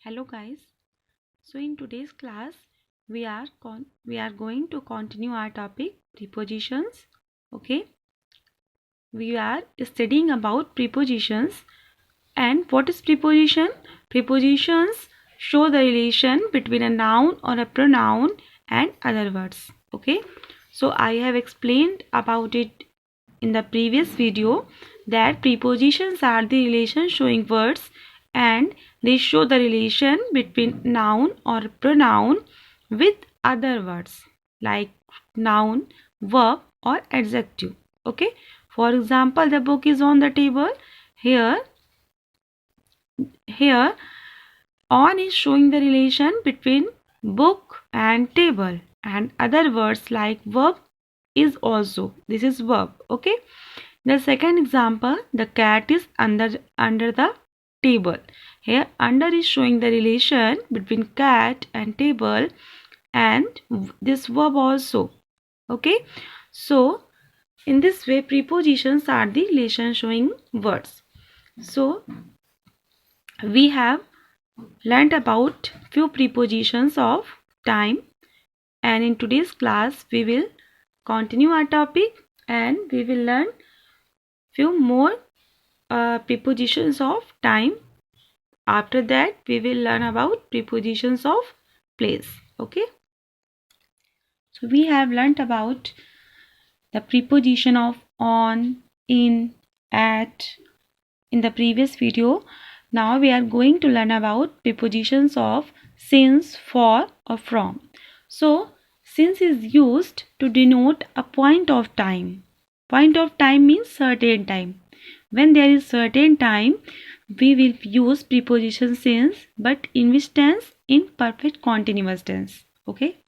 Hello guys. So in today's class we are going to continue our topic prepositions. Okay? We are studying about prepositions. And what is preposition? Prepositions show the relation between a noun or a pronoun and other words. Okay? So I have explained about it in the previous video that prepositions are the relation showing words and they show the relation between noun or pronoun with other words like noun, verb or adjective. Okay, for example, the book is on the table. Here on is showing the relation between book and table, and other words like verb is also, this is verb. Okay, the second example, the cat is under the table. Here under is showing the relation between cat and table and this verb also. Okay, so in this way prepositions are the relation showing words. So we have learned about few prepositions of time, and in today's class we will continue our topic and we will learn few more prepositions of time. After that we will learn about prepositions of place. Okay, so we have learnt about the preposition of on, in, at in the previous video. Now we are going to learn about prepositions of since, for or from. So since is used to denote a point of time. Point of time means certain time. When there is certain time, we will use preposition since, but in which tense? In perfect continuous tense. Okay.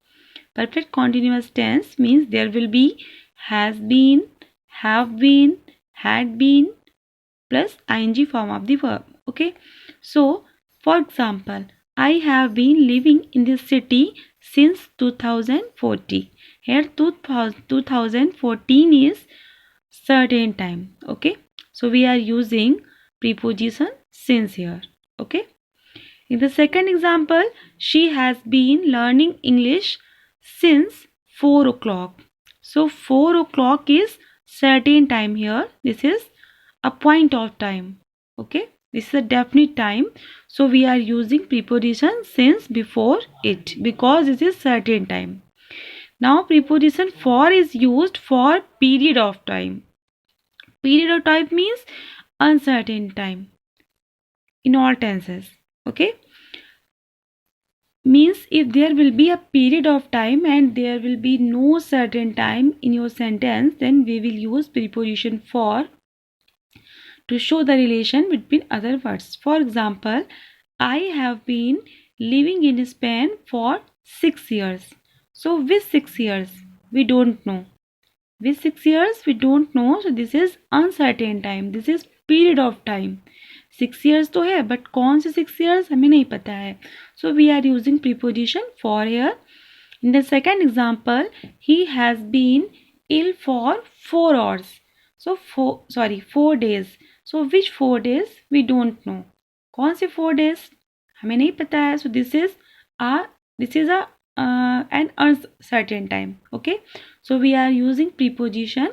Perfect continuous tense means there will be has been, have been, had been plus ing form of the verb. Okay. So, for example, I have been living in this city since 2014. Here 2014 is certain time. Okay. So we are using preposition since here. Okay. In the second example, she has been learning English since 4 o'clock. So 4 o'clock is certain time here. This is a point of time. Okay. This is a definite time. So we are using preposition since before it because this is certain time. Now preposition for is used for period of time. Period of time means uncertain time in all tenses. Okay, means if there will be a period of time and there will be no certain time in your sentence, then we will use preposition for to show the relation between other words. For example, I have been living in Spain for 6 years. So which 6 years? We don't know. With 6 years we don't know. So this is uncertain time. This is period of time. 6 years तो है but कौन से 6 years हमें नहीं पता है. So we are using preposition for here. In the second example, he has been ill for 4 hours. So 4 days. So which 4 days? We don't know. कौन से 4 days? हमें नहीं पता है. So this is a an uncertain time. Okay, so we are using preposition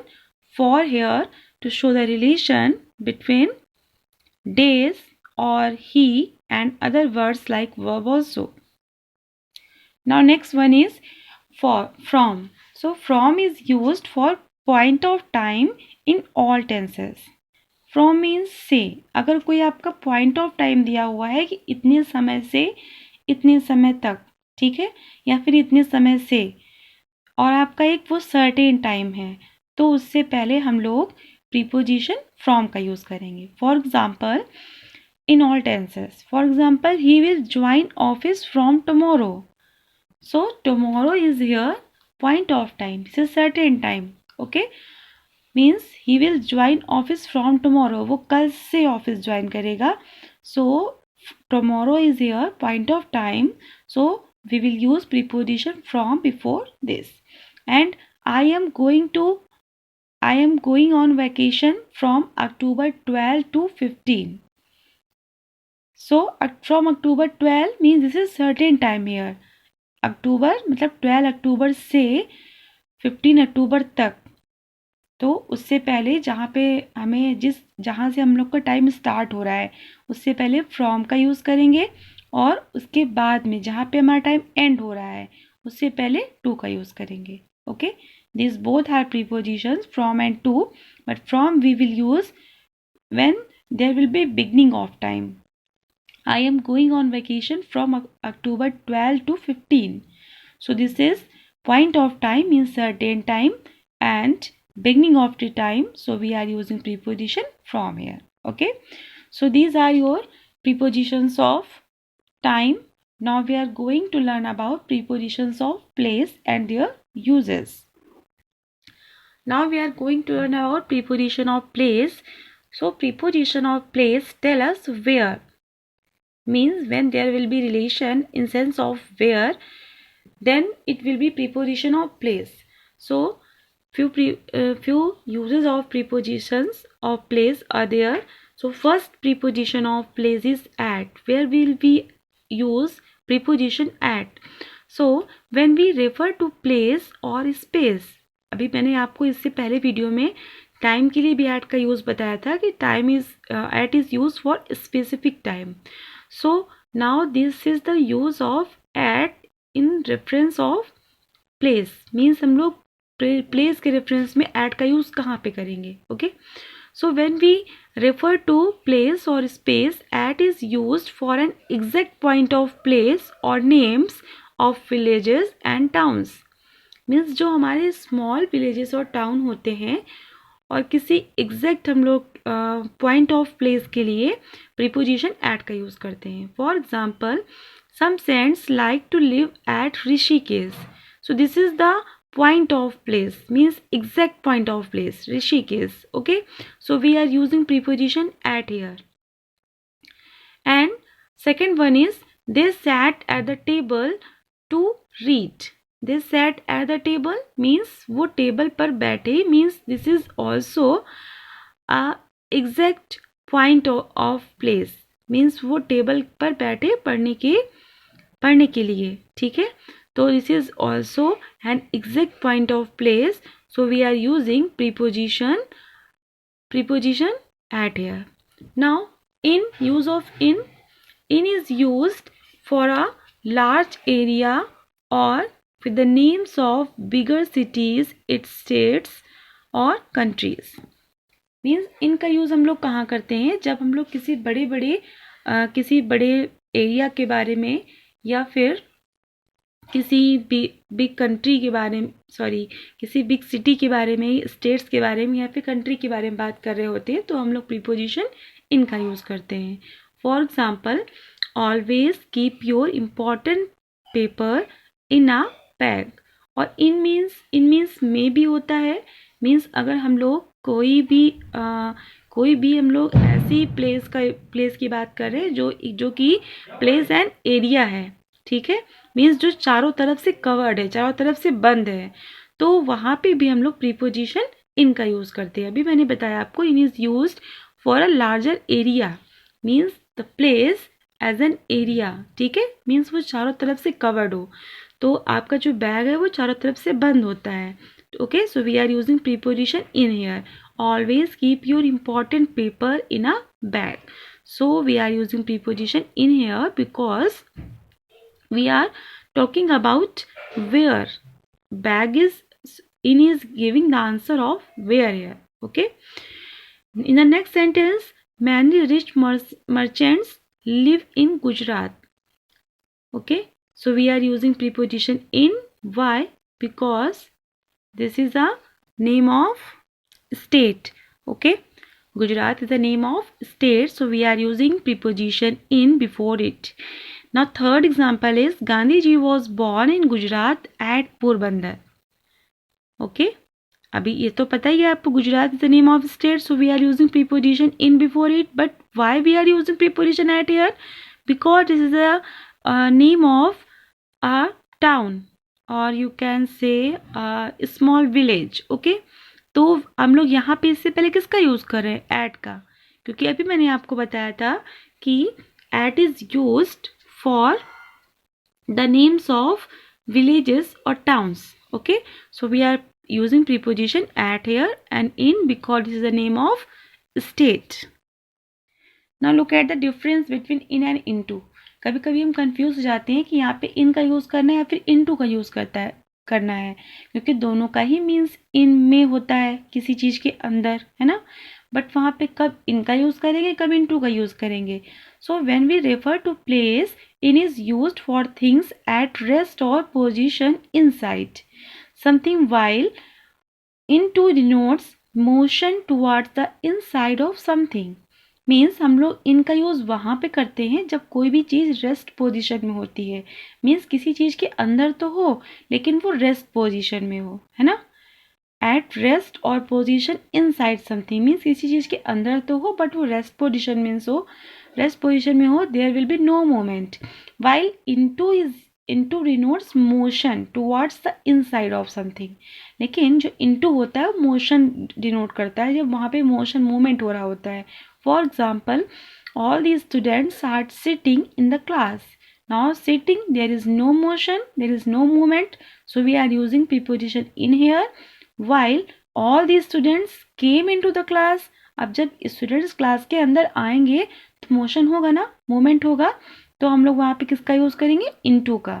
for here to show the relation between days or he and other words like verb also. Now next one is from. So from is used for point of time in all tenses. From means से. अगर कोई आपका point of time दिया हुआ है कि इतने समय से इतने समय तक, ठीक है, या फिर इतने समय से, और आपका एक वो सर्टेन टाइम है, तो उससे पहले हम लोग प्रीपोजिशन फ्रॉम का यूज करेंगे. For example in all tenses, for example he will join office from tomorrow. So tomorrow is here point of time, this is certain time. Okay, means he will join office from tomorrow, वो कल से office join करेगा. So tomorrow is here point of time, so we will use preposition from before this. And I am going on vacation from October 12 to 15. So from October 12 means this is certain time here. अक्टूबर मतलब 12 अक्टूबर से 15 अक्टूबर तक, तो उससे पहले जहाँ पे हमें जहाँ से हम लोग का टाइम स्टार्ट हो रहा है उससे पहले फ्रॉम का यूज़ करेंगे, और उसके बाद में जहाँ पे हमारा टाइम एंड हो रहा है उससे पहले टू का यूज़ करेंगे. Okay, this both are prepositions from and to, but from we will use when there will be beginning of time. I am going on vacation from October 12 to 15. So this is point of time means certain time and beginning of the time. So we are using preposition from here. Okay. So these are your prepositions of time. Now we are going to learn about prepositions of place and their uses. Now we are going to learn about preposition of place. So preposition of place tell us where, means when there will be relation in sense of where, then it will be preposition of place. So few uses of prepositions of place are there. So first preposition of place is at, where will we use preposition at. So when we refer to place or space, अभी मैंने आपको इससे पहले video में time के लिए भी eight का यूज़ बताया था कि time is at is use for specific time. So now this is the use of at in reference of place, means हम लोग प्लेस के रेफरेंस में एट का यूज़ कहाँ पे करेंगे. Okay, so when we refer to place और space, at is used for an exact point of place और names of villages and towns. Means जो हमारे स्मॉल विलेजेस और टाउन होते हैं और किसी एग्जैक्ट हम लोग पॉइंट ऑफ प्लेस के लिए प्रीपोजिशन एट का यूज़ करते हैं. For example, some saints like to live at Rishikesh. So this is the point of place, means exact point of place Rishikesh. Okay, so we are using preposition at here. And second one is they sat at the table to read. They sat at the table means वो table पर बैठे, means this is also a exact point of place, means वो table पर बैठे पढ़ने के लिए. ठीक है, तो this is also an exact point of place. So we are using preposition at here. Now in use of in is used for a large area or with the names of bigger cities, its states और countries. Means इनका use हम लोग कहाँ करते हैं, जब हम लोग किसी बड़े एरिया के बारे में या फिर किसी बिग कंट्री के बारे में, किसी बिग सिटी के बारे में, स्टेट्स के बारे में या फिर कंट्री के बारे में बात कर रहे होते हैं, तो हम लोग प्रीपोजिशन इनका यूज़ करते हैं. For example, always keep your important paper in a bag. और इन मीन्स में भी होता है, मीन्स अगर हम लोग कोई भी हम लोग ऐसी प्लेस की बात कर रहे हैं जो कि प्लेस एंड एरिया है. ठीक है, मीन्स जो चारों तरफ से कवर्ड है, चारों तरफ से बंद है, तो वहाँ पे भी हम लोग प्रीपोजिशन इन का यूज़ करते हैं. अभी मैंने बताया आपको, in is used for a larger area, means the place as an area. ठीक है, मीन्स वो चारों तरफ से कवर्ड हो, तो आपका जो बैग है वो चारों तरफ से बंद होता है. Okay, so we are using preposition in here. Always keep your important paper in a bag. So we are using preposition in here because we are talking about where. Bag is giving the answer of where here. Okay, in the next sentence, many rich merchants live in Gujarat. Okay, so we are using preposition in. Why? Because this is a name of state. Okay, Gujarat is the name of state, so we are using preposition in before it. Now third example is Gandhi ji was born in Gujarat at Porbandar. Okay, अभी ये तो पता ही है आपको, Gujarat is the name of state, so we are using preposition in before it. But why we are using preposition at here? Because this is a name of a town और you can say small village. Okay, तो हम लोग यहाँ पे इससे पहले किसका use कर रहे हैं? एट का, क्योंकि अभी मैंने आपको बताया था कि At is used for the names of villages or towns. Okay, so we are using preposition at here and in because this is the name of state. Now look at the difference between in and into. कभी कभी हम confuse हो जाते हैं कि यहाँ पे इन का यूज करना है या फिर इनटू का यूज करना है, क्योंकि दोनों का ही मीन्स इन में होता है किसी चीज के अंदर, है ना, बट वहाँ पे कब इन का यूज करेंगे कब इनटू का यूज करेंगे. So when we refer to place, in is used for things at rest और position inside something, while into denotes motion towards the inside of something. Means हम लोग इनका यूज़ वहाँ पे करते हैं जब कोई भी चीज़ रेस्ट पोजीशन में होती है. मीन्स किसी चीज़ के अंदर तो हो लेकिन वो रेस्ट पोजीशन में हो, है ना. एट रेस्ट और पोजीशन इनसाइड समथिंग मीन्स किसी चीज़ के अंदर तो हो बट वो रेस्ट पोजीशन मीन्स हो, रेस्ट पोजीशन में हो. There will be no moment. While into denotes motion towards the inside of something. लेकिन जो इनटू होता है वो मोशन डिनोट करता है जब वहाँ पे मोशन मूवमेंट हो रहा होता है. For example, all these students are sitting in the class. Now sitting, there is no motion, there is no movement, so we are using preposition in here. While all these students came into the class, अब जब students class के अंदर आएंगे तो motion होगा ना, movement होगा, तो हम लोग वहाँ पे किसका यूज़ करेंगे, into का.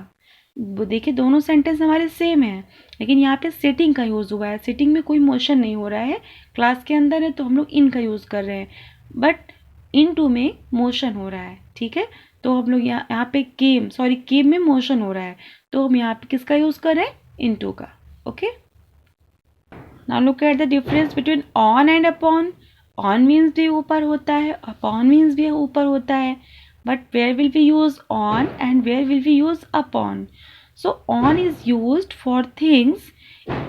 वो देखिए दोनों सेंटेंस हमारे सेम हैं, लेकिन यहाँ पे सिटिंग का यूज़ हुआ है. सिटिंग में कोई मोशन नहीं हो रहा है, क्लास के अंदर है तो हम लोग इन का यूज़ कर रहे हैं, बट इनटू में मोशन हो रहा है. ठीक है, तो हम लोग यहाँ पे केम में मोशन हो रहा है तो हम यहाँ पे किसका यूज़ कर रहे हैं, इनटू का. Okay, now look at the difference between on and upon. On means भी ऊपर होता है, अपॉन मीन्स भी ऊपर होता है, but where will we use on and where will we use upon? So on is used for things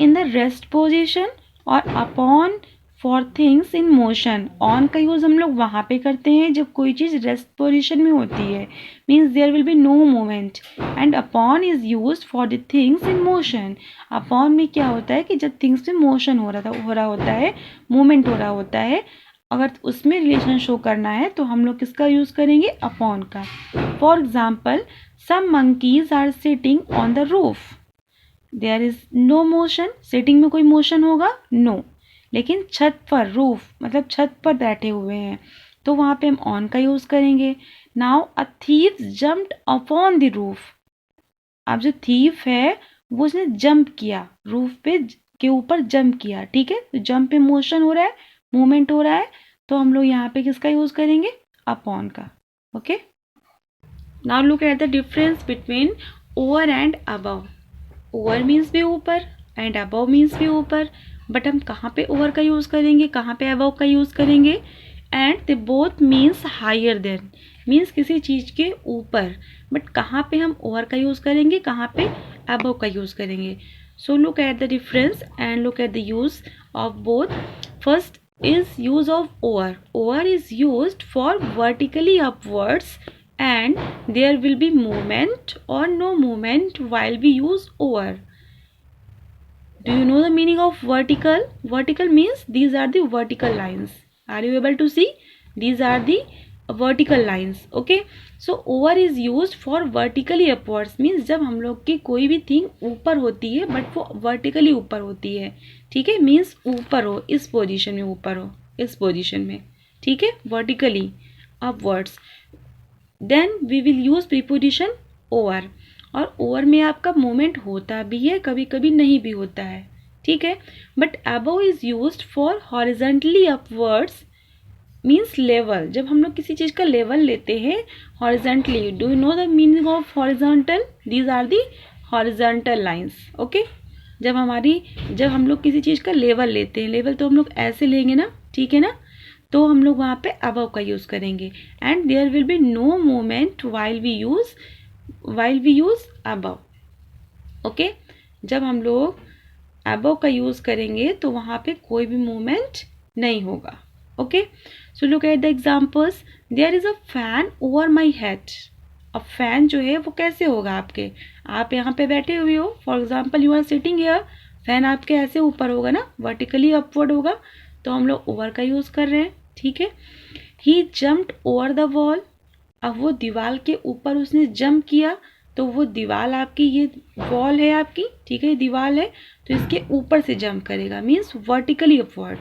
in the rest position और upon for things in motion. on का यूज़ हम लोग वहाँ पे करते हैं जब कोई चीज़ रेस्ट पोजीशन में होती है, means there will be no movement. and upon is used for the things in motion. upon में क्या होता है कि जब things में motion हो रहा होता है, movement हो रहा होता है, अगर उसमें रिलेशन शो करना है तो हम लोग किसका यूज़ करेंगे, अपॉन का. For example, some monkeys are sitting on the roof. There is no motion. Sitting में कोई मोशन होगा, नो, लेकिन छत पर, रूफ मतलब छत पर बैठे हुए हैं तो वहाँ पे हम ऑन का यूज़ करेंगे. Now a thief jumped upon the roof. अब जो थीफ है वो उसने जंप किया, रूफ पे के ऊपर जंप किया. ठीक है, तो जंप पे मोशन हो रहा है, मूवमेंट हो रहा है, तो हम लोग यहाँ पे किसका यूज़ करेंगे, अपॉन का. Okay, now look at the difference between over and above. Over means भी ऊपर एंड अबव मीन्स भी ऊपर, बट हम कहाँ पे ओवर का यूज़ करेंगे, कहाँ पे अबव का यूज़ करेंगे. And they both means higher than, means किसी चीज़ के ऊपर, बट कहाँ पे हम ओवर का यूज़ करेंगे, कहाँ पे अबव का यूज़ करेंगे. सो look at the difference and look at the use of both. First is use of over. Over is used for vertically upwards and there will be movement or no movement while we use over. Do you know the meaning of vertical? Vertical means these are the vertical lines. Are you able to see? These are the vertical lines. Okay, so over is used for vertically upwards means जब हम लोग की कोई भी thing ऊपर होती है but वो वर्टिकली ऊपर होती है. ठीक है, मीन्स ऊपर हो, इस पोजीशन में ऊपर हो, इस पोजीशन में. ठीक है, vertically upwards. Then we will use preposition over. और ओवर में आपका मूवमेंट होता भी है, कभी कभी नहीं भी होता है. ठीक है, but above is used for horizontally upwards means level. जब हम लोग किसी चीज़ का लेवल लेते हैं horizontally. Do you know the meaning of horizontal? These are the horizontal lines. Okay, जब हम लोग किसी चीज़ का लेवल लेते हैं, लेवल तो हम लोग ऐसे लेंगे ना, ठीक है ना, तो हम लोग वहाँ पे अबव का यूज़ करेंगे. And there will be no movement while we use above. Okay, जब हम लोग अबव का यूज़ करेंगे तो वहाँ पे कोई भी मूवमेंट नहीं होगा. Okay, so look at the examples. There is a fan over my head. अब फैन जो है वो कैसे होगा आपके, आप यहाँ पे बैठे हुए हो, for example you are sitting here, fan आपके ऐसे ऊपर होगा ना, वर्टिकली अपवर्ड होगा, तो हम लोग ओवर का यूज़ कर रहे हैं. ठीक है, ही जम्प्ड ओवर द वॉल. अब वो दीवार के ऊपर उसने जंप किया, तो वो दीवार आपकी, ये वॉल है आपकी, ठीक है, दीवार है, तो इसके ऊपर से जंप करेगा, मीन्स वर्टिकली अपवर्ड।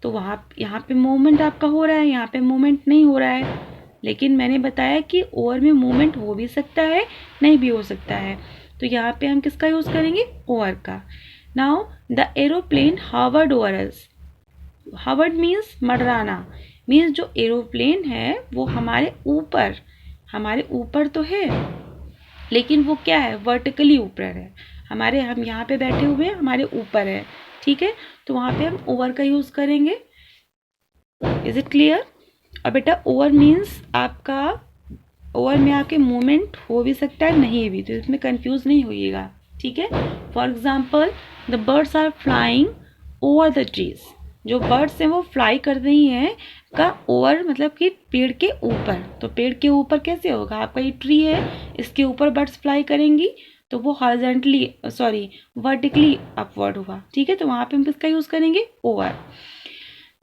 तो वहाँ यहाँ पे मूवमेंट आपका हो रहा है, यहाँ पे मूवमेंट नहीं हो रहा है। लेकिन मैंने बताया कि ओवर में मूवमेंट हो भी सकता है, नहीं भी हो सकता है। तो यहाँ पे हम किसका यूज़ करेंगे? ओवर का। Now the aeroplane hovered over us. Hovered means मंडराना, मीन्स जो एरोप्लेन है वो हमारे ऊपर तो है, लेकिन वो क्या है? वर्टिकली ऊपर है हमारे, हम यहाँ पे बैठे हुए हैं, हमारे ऊपर है, ठीक है। तो वहाँ पे हम ओवर का यूज़ करेंगे। Is it clear? और बेटा ओवर मीन्स आपका, ओवर में आके मूवमेंट हो भी सकता है, नहीं भी, तो इसमें कंफ्यूज नहीं होइएगा, ठीक है। For example the birds are flying over the trees. जो बर्ड्स हैं वो फ्लाई कर रही हैं, का ओवर मतलब कि पेड़ के ऊपर। तो पेड़ के ऊपर कैसे होगा? आपका ये ट्री है, इसके ऊपर बर्ड्स फ्लाई करेंगी, तो वो हॉरिजॉन्टली वर्टिकली अपवर्ड होगा, ठीक है। तो वहाँ पे हम किसका यूज़ करेंगे? Over.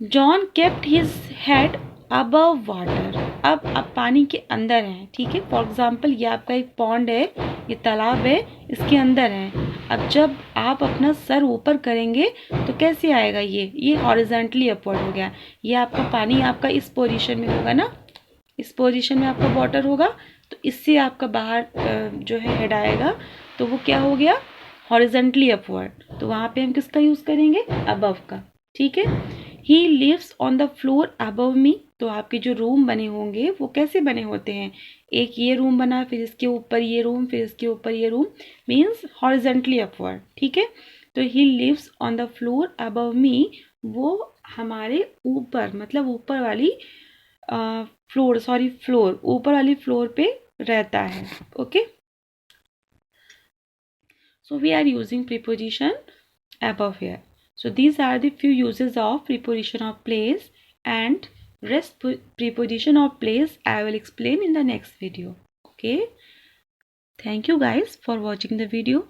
John kept his head above water. अब पानी के अंदर हैं, ठीक है। फॉर एग्जाम्पल ये आपका एक पॉन्ड है, ये तालाब है, इसके अंदर है। अब जब आप अपना सर ऊपर करेंगे तो कैसे आएगा? ये हॉरिजॉन्टली अपवर्ड हो गया। ये आपका पानी आपका इस पोजीशन में होगा ना, इस पोजीशन में आपका वाटर होगा, तो इससे आपका बाहर जो है हेड आएगा, तो वो क्या हो गया? Horizontally upward. तो वहाँ पे हम किसका यूज़ करेंगे? अबव का, ठीक है। He lives on the floor above me. तो आपके जो रूम बने होंगे वो कैसे बने होते हैं? एक ये रूम बना, फिर इसके ऊपर ये रूम, फिर इसके ऊपर ये रूम, मीन्स हॉरिजॉन्टली अपवर्ड, ठीक है। तो he lives on the floor above me, वो हमारे ऊपर, मतलब ऊपर वाली फ्लोर, ऊपर वाली फ्लोर पे रहता है, okay. So we are using preposition above here. So these are the few uses of preposition of place, and rest preposition of place I will explain in the next video. Okay. Thank you guys for watching the video.